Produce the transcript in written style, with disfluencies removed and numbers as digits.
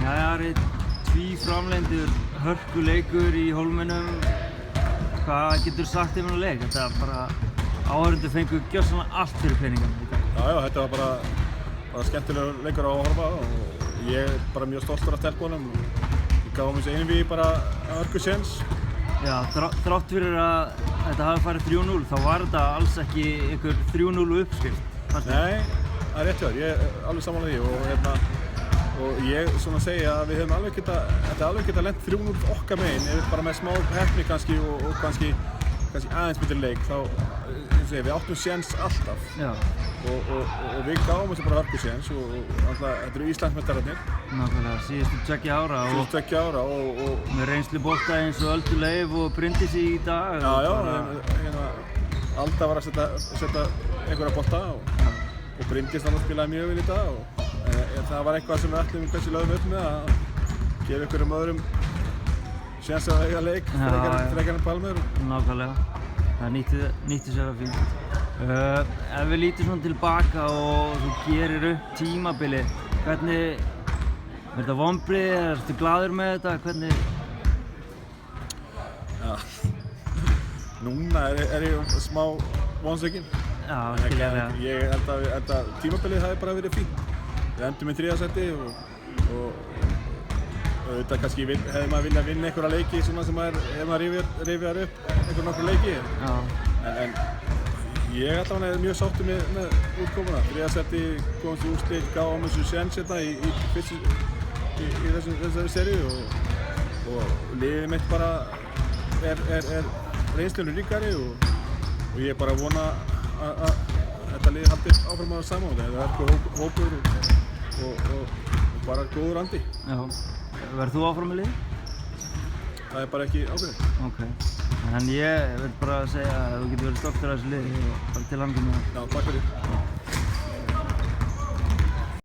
Ari, tvíframleindur hörkuleikur í Hólminum. Hvað getur þú sagt um þennan leik? Þetta bara áhorfendur fengu gjörsamlega allt fyrir peningana. Já, þetta var bara skemmtilegur leikur að horfa og ég er bara mjög stoltur af stelpunum. Við gáum þessu einvígi bara hörkusens. Já, þrátt fyrir að þetta hafi farið 3-0, þá var þetta alls ekki einhver 3-0 uppskrift. Nei, það er rétt hjá þér. Ég er alveg sammála því og ég svona segja að við hefum alveg geta lent 3-0 okkar megin ef bara með smá heppni kannski og kannski aðeins betri leik þá við áttum séns alltaf. Já. Og við gáum þessu bara hörkusens og alltaf þetta eru Íslandsmeistararnir. Nákvæmlega, síðustu 2 ára og með reynslu bolta eins og Öldu Leif og Bryndísi í dag. Já, Alda var að setja einhverja bolta og Bryndís spilaði mjög vel í dag og það var eitthvað sem við ætlum kannski lögum upp með að gefa einhverjum öðrum séns að eiga leik frekar en Palmer. Nákvæmlega, það nýtti sér það fínt. Ef við lítum svona tilbaka og þú gerir upp tímabili, hvernig er þetta vonbrigði, ertu glaður með þetta, hvernig? Já, núna er ég smá vonsvikinn. Já, skiljanlega. Ég held að tímabilið hafi bara verið fínt. Við endum í 3. sæti og auðvitað kannski hefði maður viljað vinna einhverja leiki svona sem ef maður rifjar upp nokkur leiki. Já. En ég allavega mjög sáttur með útkomuna. 3. sæti, komast í úrslit, gáum þessu séns hérna í þessari seríu og liðið mitt bara er reynslunni ríkari og ég bara vona að þetta lið haldi áfram að saman. Það er eitthvað hópur og bara góður andi. Já. Verður þú áfram með liðið? Það er bara ekki ákveðið. Ok. En ég vil bara segja að þú getur verið stoltur af þessu liði og bara til hamingju með það. Já, takk fyrir.